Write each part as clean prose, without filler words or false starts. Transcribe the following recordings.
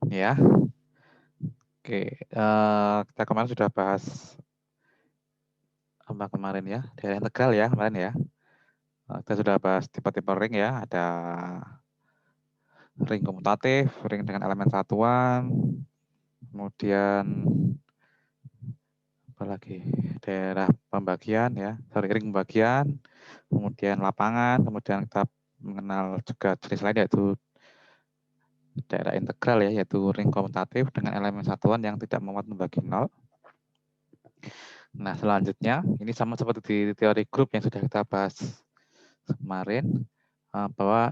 Ya. Oke, kita kemarin sudah bahas apa kemarin ya, daerah integral ya kemarin ya. Kita sudah bahas tipe-tipe ring ya, ada ring komutatif, ring dengan elemen satuan, kemudian apa lagi, daerah pembagian ya, ring pembagian, kemudian lapangan, kemudian kita mengenal juga jenis lain yaitu daerah integral ya, yaitu ring komutatif dengan elemen satuan yang tidak memuat membagi nol. Nah, selanjutnya ini sama seperti di teori grup yang sudah kita bahas kemarin, bahwa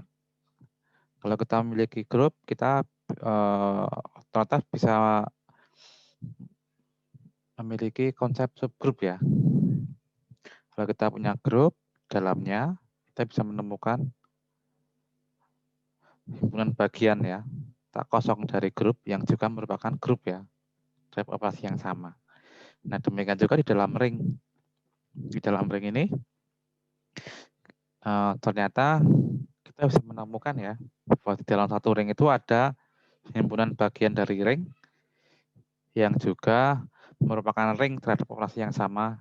kalau kita memiliki grup, kita otomatis bisa memiliki konsep subgrup ya. Kalau kita punya grup, dalamnya kita bisa menemukan himpunan bagian ya, tak kosong dari grup yang juga merupakan grup ya, type operasi yang sama. Nah, demikian juga di dalam ring. Di dalam ring ini ternyata kita bisa menemukan ya, bahwa di dalam satu ring itu ada himpunan bagian dari ring yang juga merupakan ring terhadap operasi yang sama.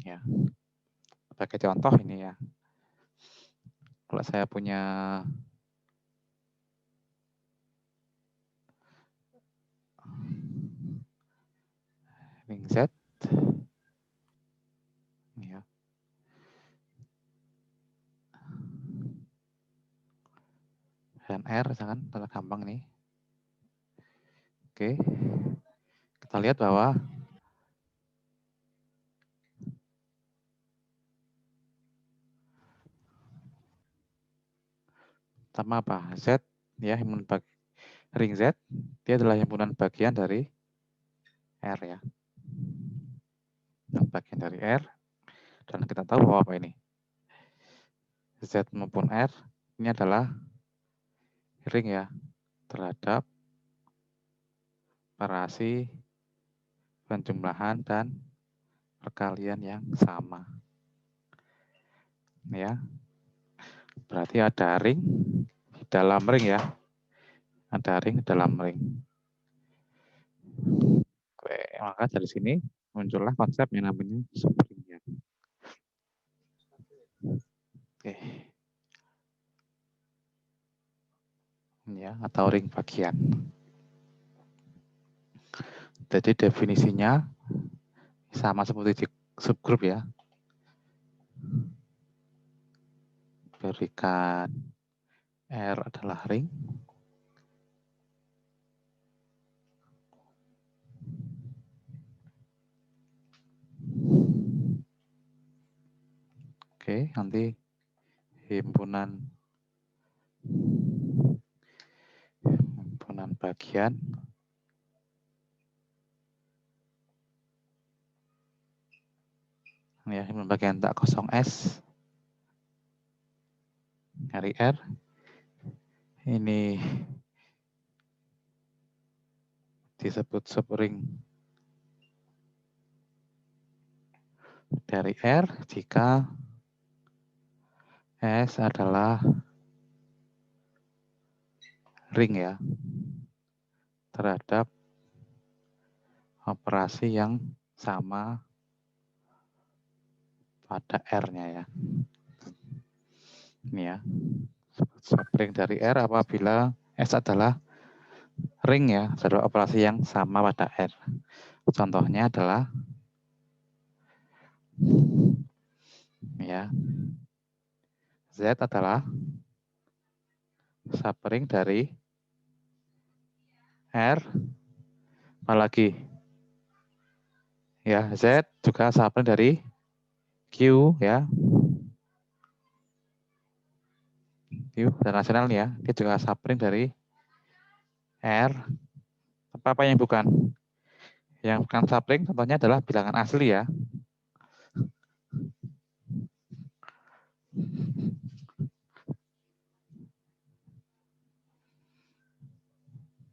Ya, sebagai contoh ini ya, kalau saya punya ring Z, ya, dan R, misalkan, terlalu gampang nih. Oke, kita lihat bahwa sama apa? Z, ya, ring Z, dia adalah himpunan bagian dari R ya. Yang bagian dari R, dan kita tahu bahwa apa ini? Z maupun R, ini adalah ring ya, terhadap operasi penjumlahan dan perkalian yang sama. Ya, berarti ada ring di dalam ring ya. Ada ring dalam ring. Oke, maka dari sini muncullah konsep yang namanya subring ya. Oke. Ya, atau ring bagian. Jadi definisinya sama seperti di subgrup ya. Berikan R adalah ring. Oke, nanti himpunan bagian ya, himpunan bagian tak kosong S dari R ini disebut subring dari R jika S adalah ring ya terhadap operasi yang sama pada R-nya ya. Ini ya, subring dari R apabila S adalah ring ya, terhadap operasi yang sama pada R. Contohnya adalah ya, Z adalah subring dari R, apalagi ya, Z juga subring dari Q ya, Q dan rasional ya, dia juga subring dari R. Apa yang bukan? Yang bukan subring contohnya adalah bilangan asli ya.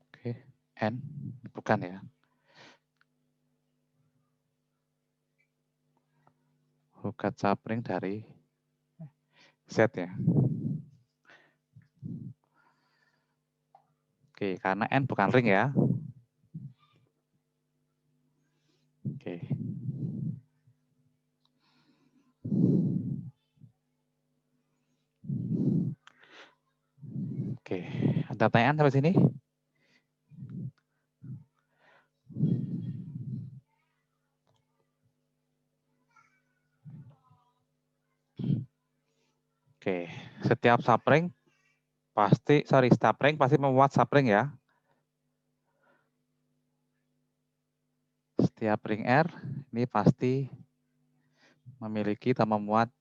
Oke, N bukan ya. Bukan subring dari Z ya. Oke, Oke, karena N bukan ring ya. Oke. Oke, ada pertanyaan sampai sini? Oke, setiap subring pasti memuat subring ya. Setiap ring R ini pasti memiliki atau memuat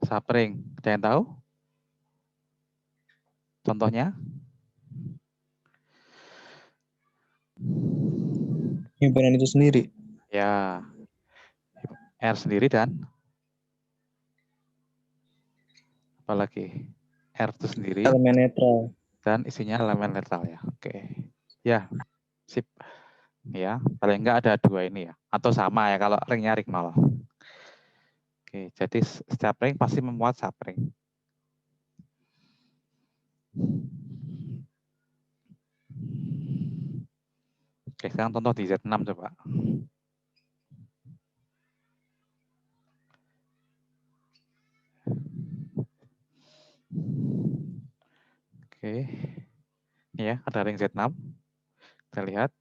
subring. Ada yang tahu? Contohnya? Himpunan itu sendiri. Ya, R sendiri dan apalagi R itu sendiri Elemen netral. dan isinya elemen netral ya. Oke. Ya, sip. Ya, paling enggak ada dua ini ya. Atau sama ya kalau ringnya ring 0. Oke, jadi setiap ring pasti memuat subring. Oke, sekarang contoh di Z6 coba. Oke. Ini ya, ada ring Z6. Kita lihat.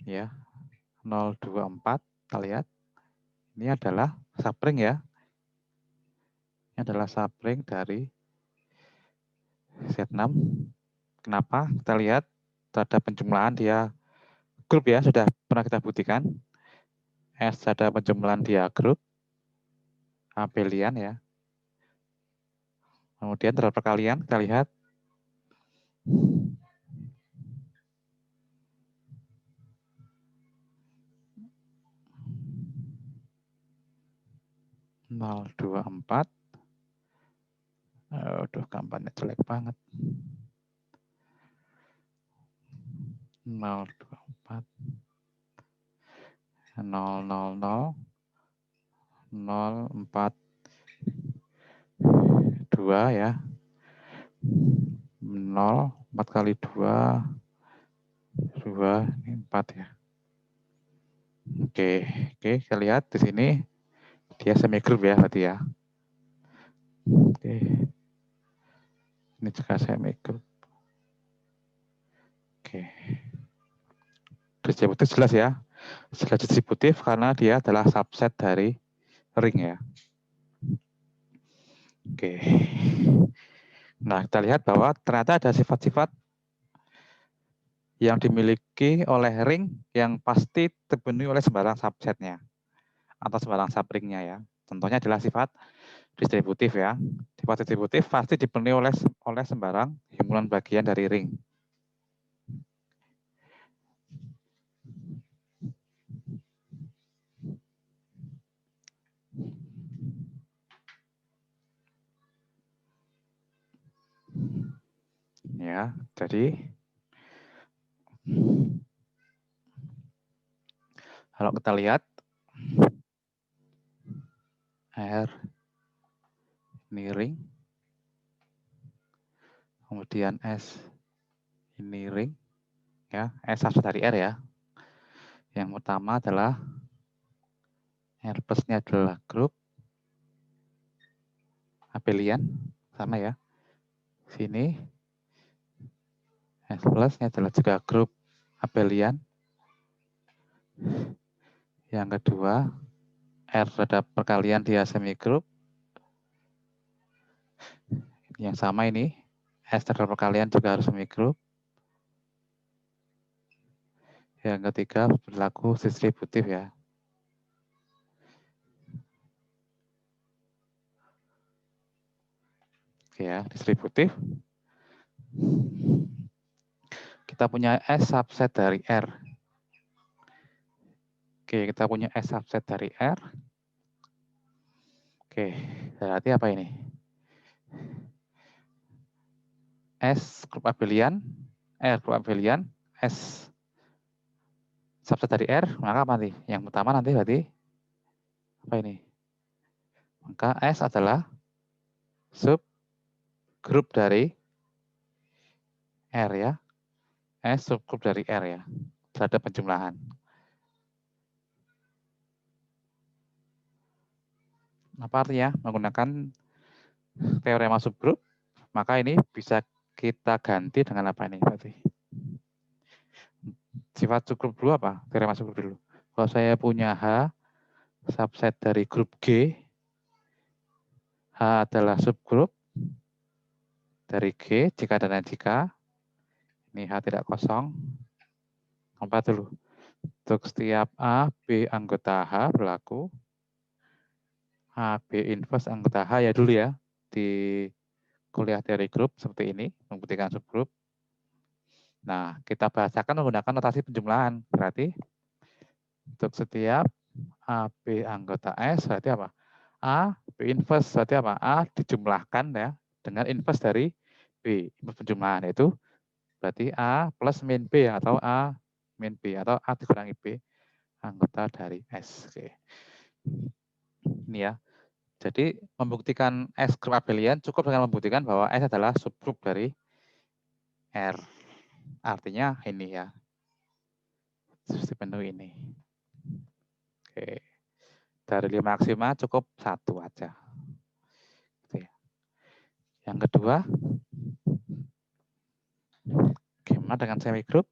Ya, 024. Kita lihat. Ini adalah subring ya. Ini adalah subring dari Z6. Kenapa? Kita lihat ada penjumlahan dia grup ya, sudah pernah kita buktikan. S ada penjumlahan dia grup. Abelian ya. Kemudian terhadap perkalian kita lihat. Nol dua empat. Aduh, gambarnya jelek banget. 024 000 042 ya. 0 4 kali 2 ini 4 ya. Oke, kita lihat di sini dia semi group ya berarti ya. Oke. Ini juga semi group. Oke. Distributif jelas ya. Jelas distributif karena dia adalah subset dari ring ya. Oke. Nah, kita lihat bahwa ternyata ada sifat-sifat yang dimiliki oleh ring yang pasti terpenuhi oleh sembarang subsetnya atau sembarang subringnya ya. Contohnya adalah sifat distributif ya. Sifat distributif pasti dipenuhi oleh sembarang himpunan bagian dari ring. Ya, jadi kalau kita lihat R ini ring, kemudian S ini ring, ya S subset dari R ya. Yang pertama adalah R plusnya adalah grup abelian, sama ya. Sini S plusnya adalah juga grup abelian. Yang kedua, R terhadap perkalian dia semi group. Yang sama ini, S terhadap perkalian juga harus semi group. Yang ketiga, berlaku distributif ya. Oke ya, distributif. Kita punya S subset dari R. Oke, kita punya S subset dari R. Oke, berarti apa ini? S grup abelian, R grup abelian, S subset dari R, maka apa nanti? Yang pertama nanti berarti apa ini? Maka S adalah subgrup dari R ya. S subgrup dari R ya. Terhadap penjumlahan. Apa artinya? Menggunakan teorema subgrup, maka ini bisa kita ganti dengan apa ini berarti? Sifat subgrup dulu apa? Teorema subgrup dulu. Kalau saya punya H, subset dari grup G, H adalah subgrup dari G, jika dan jika. Ini H tidak kosong. Apa dulu? Untuk setiap A, B anggota H berlaku. A, B inverse anggota H ya dulu ya. Di kuliah teori grup seperti ini, membuktikan subgrup. Nah, kita bahasakan menggunakan notasi penjumlahan. Berarti untuk setiap A, B anggota S berarti apa? A, B inverse berarti apa? A dijumlahkan ya dengan inverse dari B. Inverse penjumlahan itu berarti A plus min B atau A min B atau A dikurangi B anggota dari S. Oke. Ini ya. Jadi membuktikan S grup abelian cukup dengan membuktikan bahwa S adalah subgrup dari R. Artinya ini ya. Dipenuhi ini. Oke. Dari 5 aksioma cukup 1 aja. Yang kedua, gimana dengan semigroup?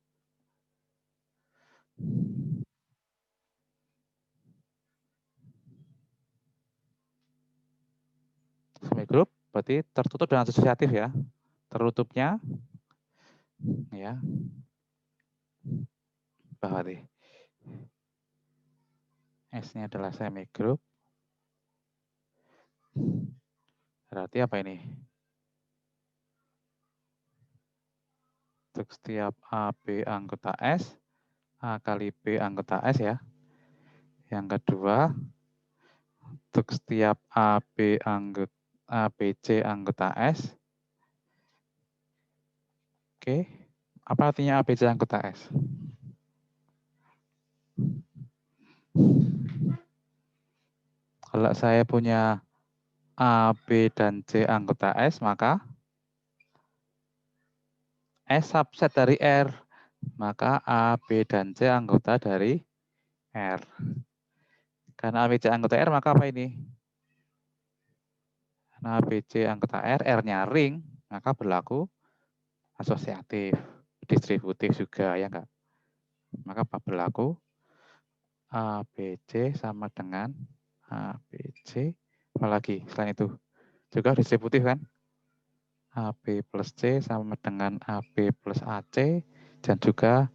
Semigroup berarti tertutup dengan asosiatif ya. Tertutupnya ya. Berarti S-nya adalah semigroup. Berarti apa ini? Untuk setiap A, B anggota S, A kali B anggota S ya. Yang kedua, untuk setiap A, B anggota A, B, C anggota S. Oke. Apa artinya A, B, C anggota S? Kalau saya punya A, B, dan C anggota S, maka S subset dari R. Maka A, B, dan C anggota dari R. Karena A, B, C anggota R, maka apa ini? Karena A, B, C anggota R, R-nya ring, maka berlaku asosiatif, distributif juga, ya enggak? Maka berlaku A, B, C sama dengan A, B, C. Apalagi selain itu? Juga distributif kan? AB plus C sama dengan AB plus AC, dan juga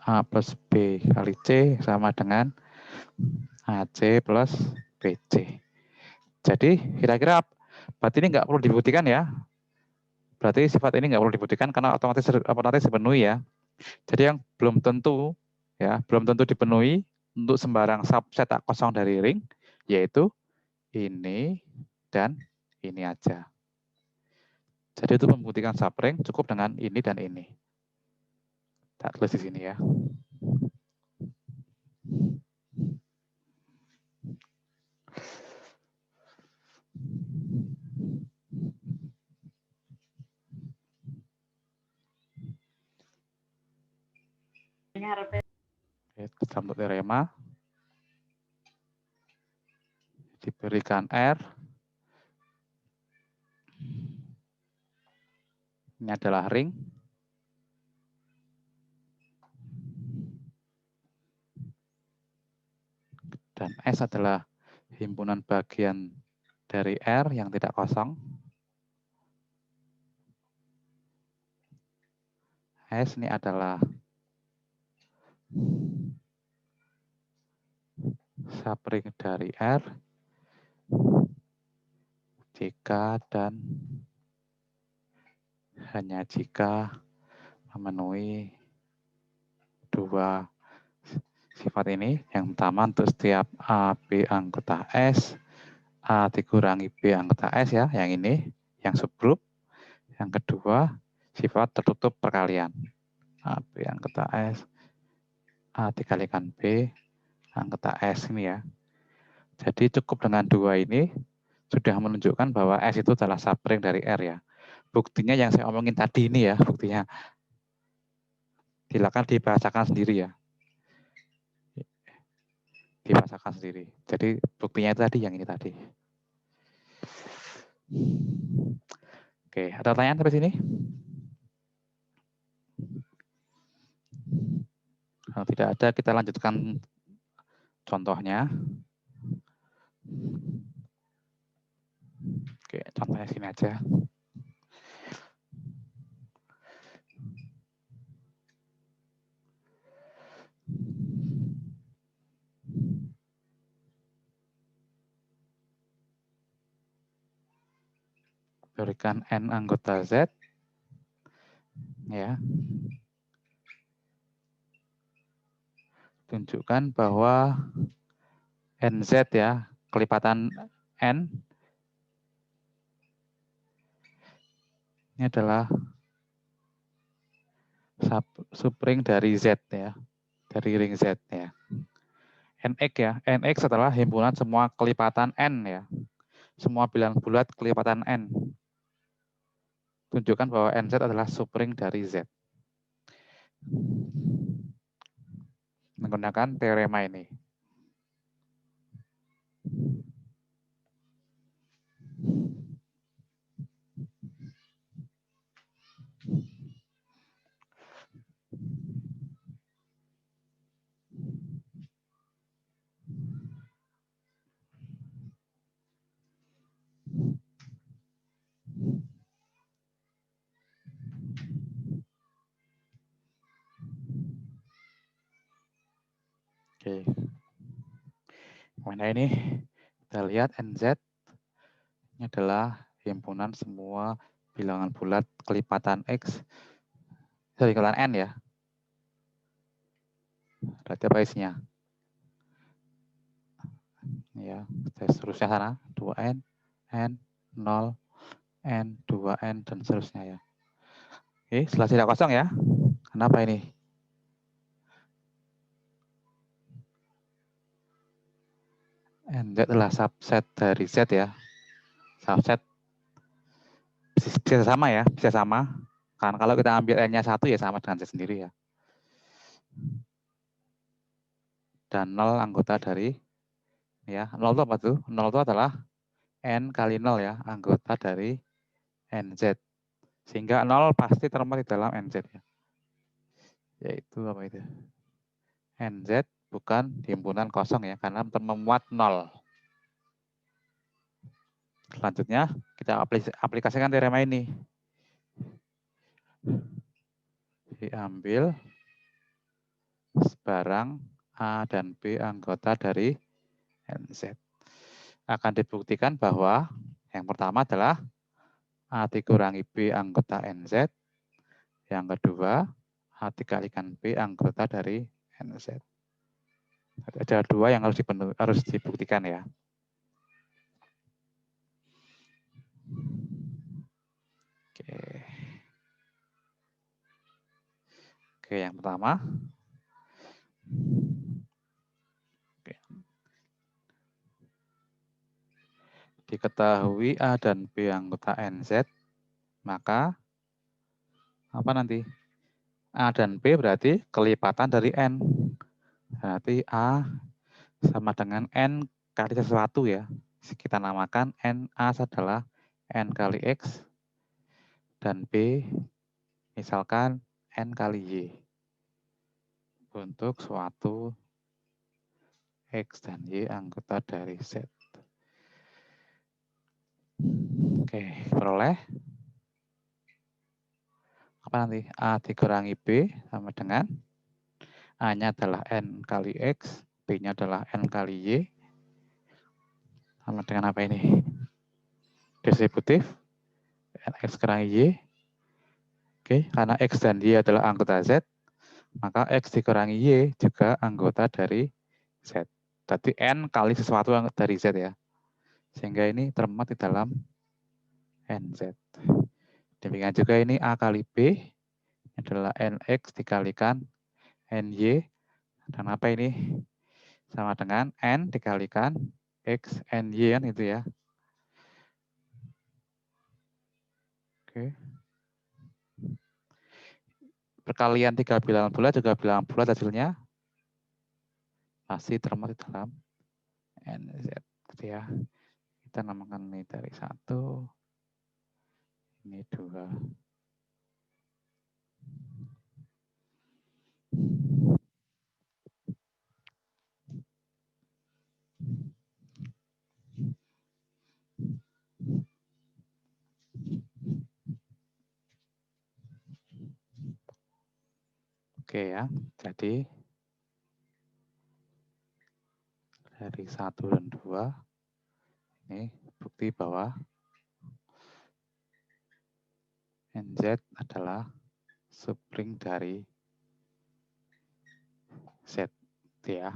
A plus B kali C sama dengan AC plus BC. Jadi kira-kira berarti ini nggak perlu dibuktikan ya. Berarti sifat ini nggak perlu dibuktikan karena otomatis dipenuhi ya. Jadi yang belum tentu ya, belum tentu dipenuhi untuk sembarang subset tak kosong dari ring, yaitu ini dan ini aja. Jadi itu membuktikan subring cukup dengan ini dan ini. Tak tulis di sini ya. Kita untuk teorema diberikan R. Ini adalah ring. Dan S adalah himpunan bagian dari R yang tidak kosong. S ini adalah subring dari R jika dan hanya jika memenuhi dua sifat ini. Yang pertama untuk setiap A, B anggota S, A dikurangi B anggota S ya, yang ini, yang subgrup. Yang kedua, sifat tertutup perkalian. A, B anggota S, A dikalikan B anggota S ini ya. Jadi cukup dengan dua ini sudah menunjukkan bahwa S itu adalah subring dari R ya. Buktinya yang saya omongin tadi ini ya, buktinya. Silakan dibacakan sendiri ya. Dibacakan sendiri. Jadi buktinya itu tadi yang ini tadi. Oke, ada pertanyaan sampai sini? Kalau tidak ada, kita lanjutkan contohnya. Oke, contohnya sini aja. Berikan N anggota Z. Ya. Tunjukkan bahwa NZ ya, kelipatan N ini adalah subring dari Z ya, dari ring Z ya. NX ya, NX adalah himpunan semua kelipatan N ya, semua bilangan bulat kelipatan N. Tunjukkan bahwa NZ adalah subring dari Z. Menggunakan teorema ini. Oke. Mana ini? Kita lihat NZ ini adalah himpunan semua bilangan bulat kelipatan X dari kelipatan N ya. Berarti apa isinya? Ya, seterusnya sana 2N, N, 0, N, 2N, dan seterusnya ya. Oke, setelah tidak kosong ya. Kenapa ini? NZ adalah subset dari Z ya. Subset bisa sama ya, bisa sama. Kan kalau kita ambil N-nya 1 ya sama dengan Z sendiri ya. Dan 0 anggota dari, ya 0 itu apa tuh? 0 itu adalah N kali 0 ya, anggota dari NZ. Sehingga 0 pasti termuat di dalam NZ ya. Yaitu apa itu? NZ bukan himpunan kosong ya, karena memuat 0. Selanjutnya, kita aplikasikan teorema ini. Diambil sebarang A dan B anggota dari NZ. Akan dibuktikan bahwa yang pertama adalah A dikurangi B anggota NZ. Yang kedua, A dikalikan B anggota dari NZ. Ada dua yang harus dibuktikan ya. Oke. Oke, yang pertama. Oke. Diketahui A dan B anggota NZ, maka apa nanti? A dan B berarti kelipatan dari N. Berarti A sama dengan N kali sesuatu ya. Kita namakan N A adalah N kali X dan B misalkan N kali Y. Untuk suatu X dan Y anggota dari Z. Oke, peroleh. Apa nanti? A dikurangi B sama dengan A-nya adalah N kali X, B-nya adalah N kali Y. Sama dengan apa ini? Distributif. X kurangi Y. Oke, karena X dan Y adalah anggota Z, maka X dikurangi Y juga anggota dari Z. Berarti N kali sesuatu dari Z ya. Sehingga ini termuat di dalam NZ. Demikian juga ini A kali B adalah NX dikalikan NY. Dan apa ini? Sama dengan N dikalikan X, NY kan itu ya. Oke. Perkalian 3 bilangan bulat juga bilangan bulat hasilnya pasti termuat di dalam NZ gitu ya. Kita namakan ini dari 1, ini 2. Oke ya, jadi dari 1 dan 2 ini bukti bahwa NZ adalah subring dari Z ya.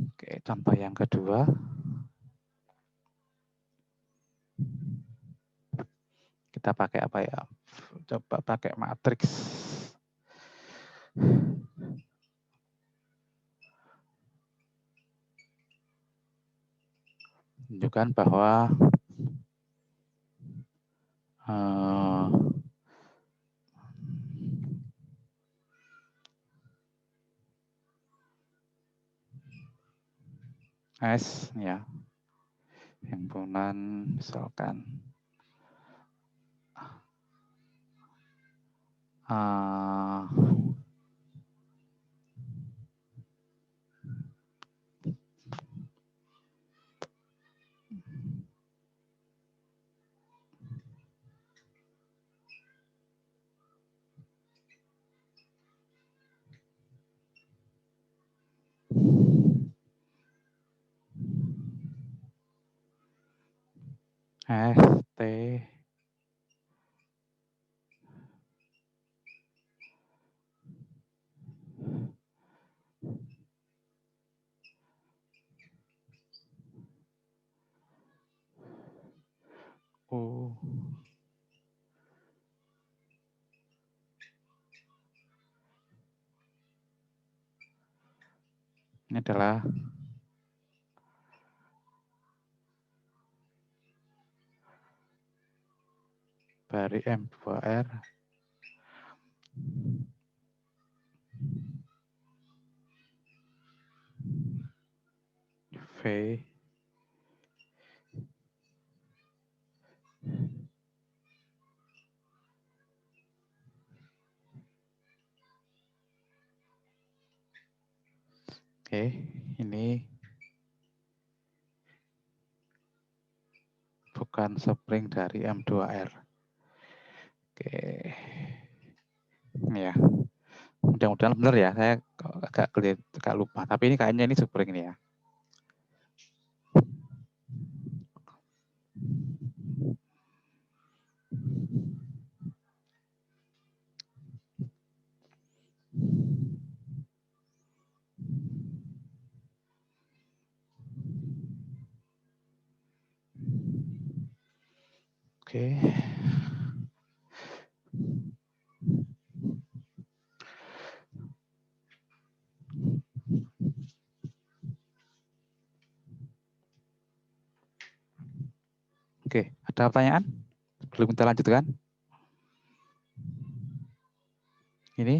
Oke, contoh yang kedua. Kita pakai apa ya? Coba pakai matriks. Menunjukkan bahwa S ya, himpunan misalkan ST U ini adalah dari M2R V Oke, ini bukan subring dari M2R. Oke. Ini ya. Mudah-mudahan benar ya. Saya agak lupa. Tapi ini kayaknya ini subring ini ya. Oke. Oke, ada pertanyaan? Belum kita lanjutkan? Ini.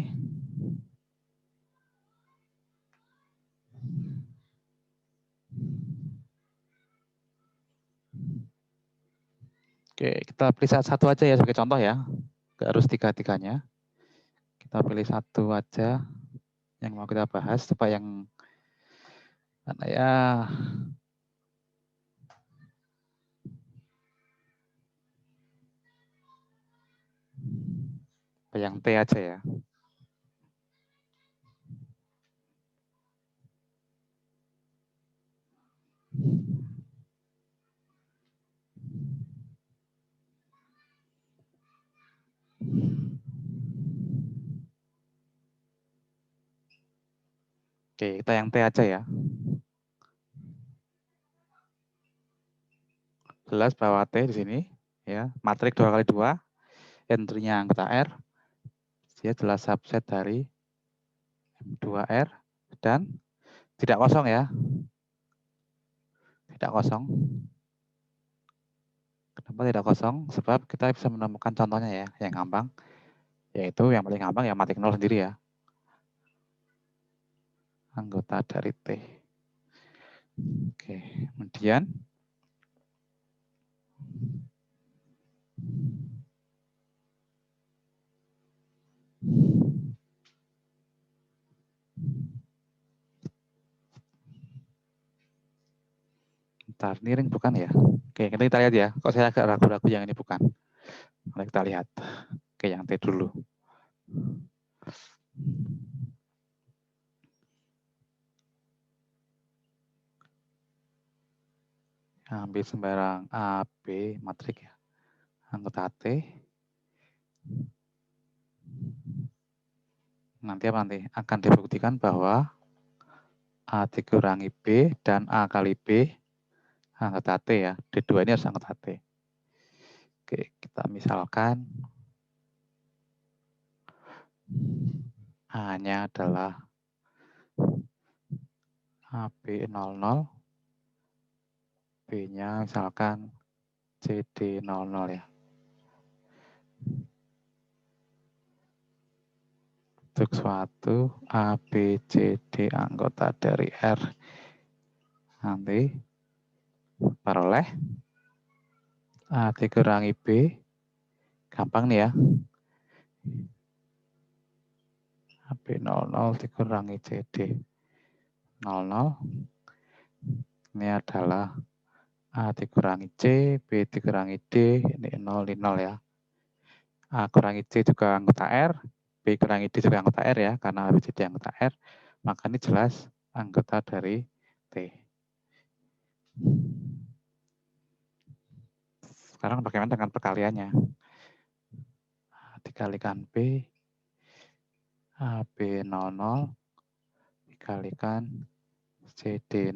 Oke, kita pilih satu aja ya sebagai contoh ya. Nggak harus tiga-tiganya. Kita pilih satu aja yang mau kita bahas. Coba yang mana ya? Yang T aja ya. Oke, kita yang T aja ya. Jelas bahwa T di sini ya, matrik 2 kali 2, entry-nya anggota R, dia adalah subset dari M2R dan tidak kosong ya. Tidak kosong. Kenapa tidak kosong? Sebab kita bisa menemukan contohnya ya, yang gampang. Yaitu yang paling gampang ya matik 0 sendiri ya. Anggota dari T. Oke, kemudian bentar, ini ring bukan ya? Oke, kita lihat ya. Kok saya agak ragu-ragu yang ini bukan. Mari kita lihat. Oke, yang T dulu. Ambil sembarang A, B, matrik ya. Anggota T. Nanti apa nanti? Akan dibuktikan bahwa A dikurangi B dan A kali B anggota T ya. D2 ini harus anggota T. Oke, kita misalkan A-nya adalah AB00, B-nya misalkan CD00 ya. Untuk suatu A, B, C, D anggota dari R. Nanti peroleh A dikurangi B. Gampang nih ya. AB00 dikurangi CD 00. Ini adalah A dikurangi C, B dikurangi D, ini 0, ini 0 ya. A kurangi C juga anggota R, B kurangi D juga anggota R ya, karena A, B, C, D anggota R. Maka ini jelas anggota dari T. Sekarang bagaimana dengan perkaliannya? A dikalikan B, AB00 dikalikan CD00.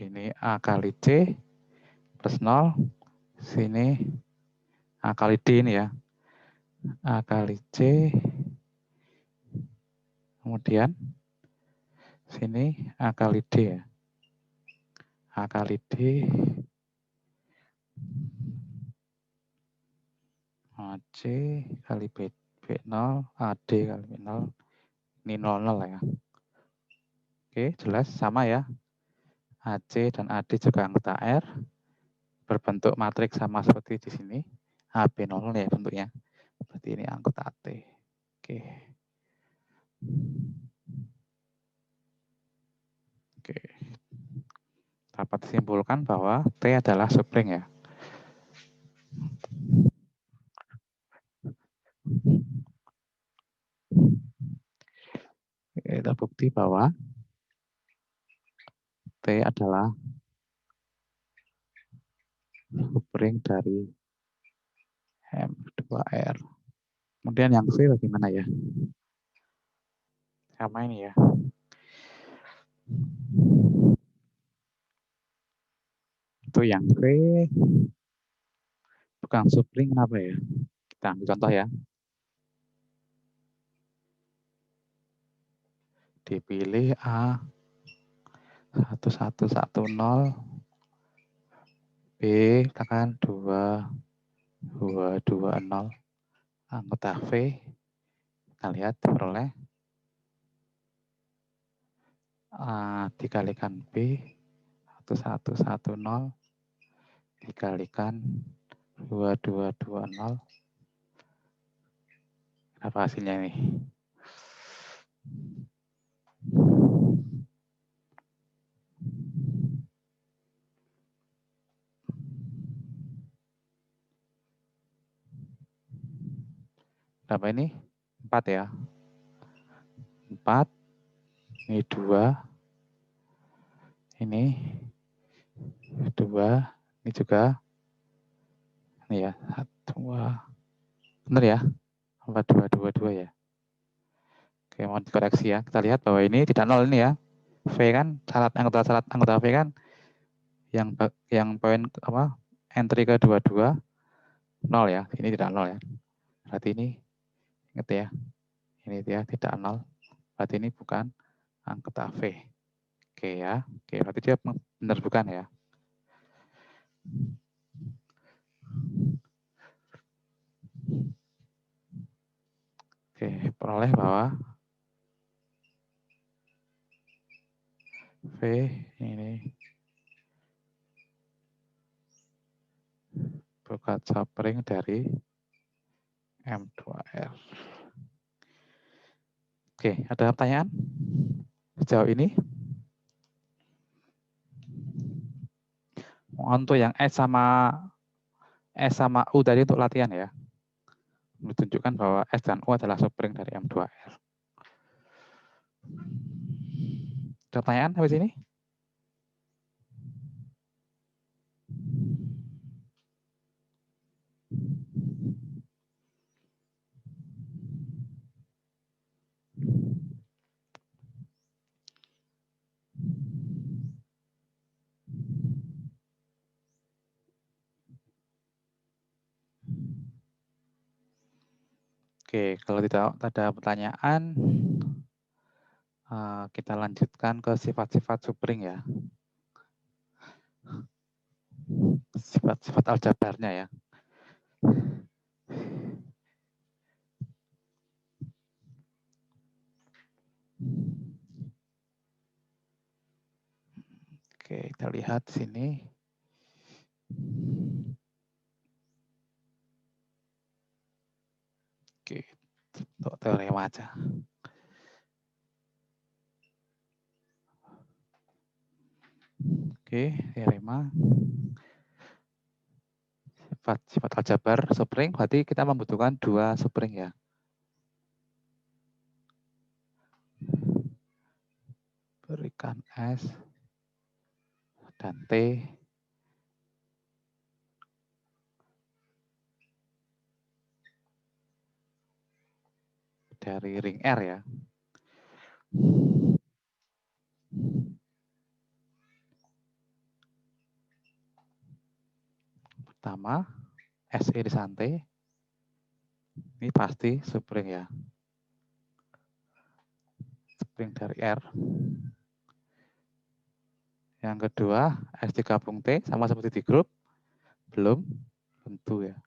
Ini A kali C plus 0. Sini A kali D ini ya. A kali C. Kemudian sini A kali D ya. A kali D. AC kali B0. AD kali B0. Ini 00 ya. Oke, jelas sama ya. AC dan AD juga anggota R. Berbentuk matriks sama seperti di sini. AB00 ya bentuknya. Berarti ini anggota T. Oke. Oke. Dapat disimpulkan bahwa T adalah subring ya. Kita bukti bahwa T adalah subring dari M2R. Kemudian yang V bagaimana ya? Sama ini ya. Itu yang V bukan subring kenapa ya? Kita ambil contoh ya. Dipilih A 1110, B tekan 2220, anggota V. Kita lihat peroleh A dikalikan B 1110 dikalikan 2220. Apa hasilnya ini? Berapa ini? 4 ya. 4. Ini 2. Ini 2. Ini juga. Ini ya. 2. Benar ya? 4, 2, 2, 2 ya. Oke, mohon dikoreksi ya. Kita lihat bahwa ini tidak 0 ini ya. V kan syarat anggota V kan yang poin apa? Entry ke 22 0 ya. Ini tidak 0 ya. Berarti ini ingat ya. Ini dia tidak 0. Berarti ini bukan anggota V. Oke ya. Oke, berarti dia Benar bukan ya? Oke, peroleh bahwa V ini bukan subring dari M2R. Oke, ada pertanyaan sejauh ini? Untuk yang S sama U tadi untuk latihan ya. Menunjukkan bahwa S dan U adalah subring dari M2R. Ada pertanyaan habis ini? Oke, kalau tidak ada pertanyaan, kita lanjutkan ke sifat-sifat subring ya. Sifat-sifat aljabarnya ya. Oke, kita lihat sini. Oke, untuk teorema aja. Oke, teorema. Sifat aljabar subring, berarti kita membutuhkan dua subring ya. Berikan S dan T dari ring R ya. Pertama, S irisan T. Ini pasti subring ya. Subring dari R. Yang kedua, S digabung T sama seperti di grup. Belum tentu ya.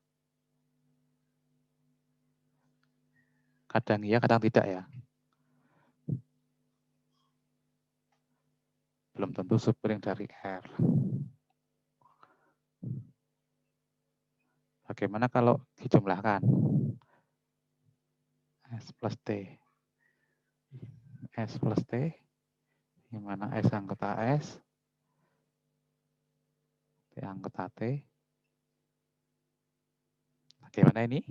Kadang iya, kadang tidak ya. Belum tentu subring dari R. Bagaimana kalau dijumlahkan? S plus T. S plus T. Di mana S anggota S. T anggota T. Bagaimana ini?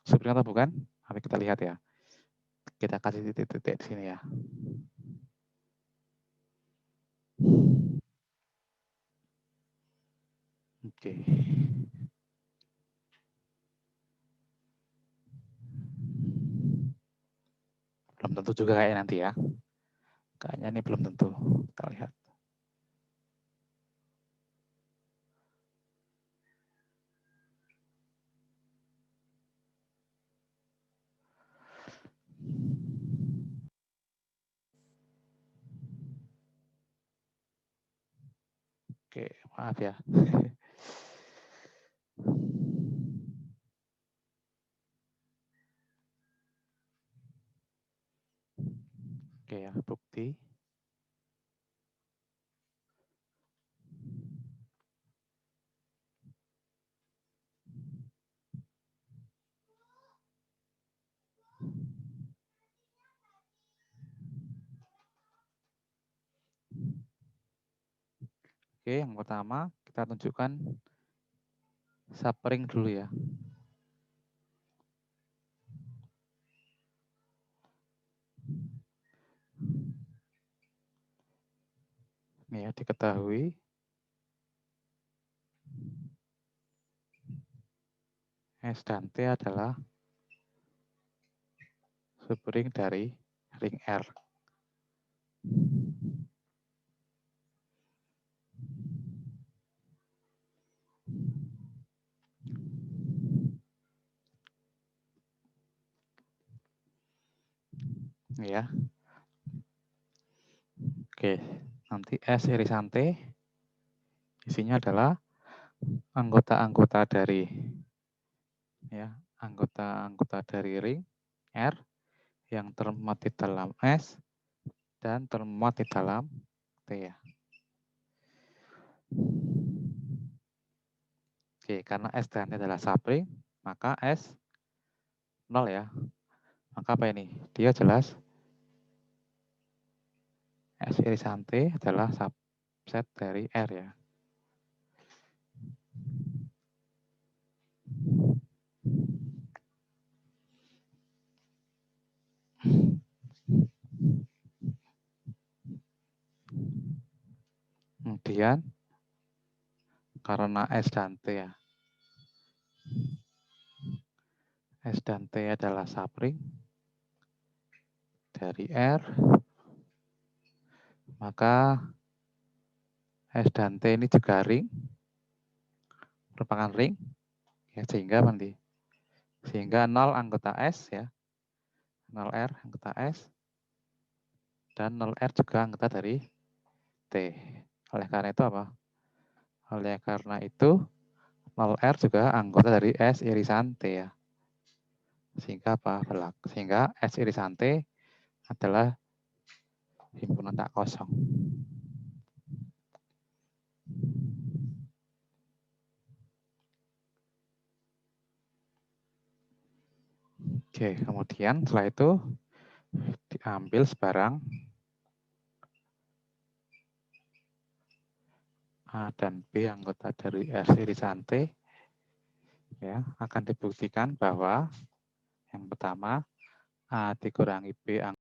Subring atau bukan? Mari kita lihat ya. Kita kasih titik-titik di sini ya. Oke. Belum tentu juga kayak nanti ya. Kayaknya ini belum tentu. Kita lihat. Oke, maaf ya. Oke ya, bukti. Oke, yang pertama kita tunjukkan subring dulu ya. Ini ya, diketahui S dan T adalah subring dari ring R. Ya. Oke. nanti S irisan T isinya adalah anggota-anggota dari anggota dari ring R yang termuat di dalam S dan termuat di dalam T ya. Oke, karena S dan T adalah subring, maka S 0 ya. Maka apa ini? Dia jelas S irisan T adalah subset dari R ya. Kemudian karena S dan T ya. S dan T adalah subring dari R, maka S dan T ini juga ring, merupakan ring, ya, sehingga nanti sehingga 0 anggota S ya, 0 R anggota S, dan 0 R juga anggota dari T. Oleh karena itu apa? Oleh karena itu 0 R juga anggota dari S irisan T ya. Sehingga apa? Sehingga S irisan T adalah himpunan tak kosong. Oke, kemudian setelah itu diambil sebarang A dan B anggota dari S irisan T, ya, akan dibuktikan bahwa yang pertama A dikurangi B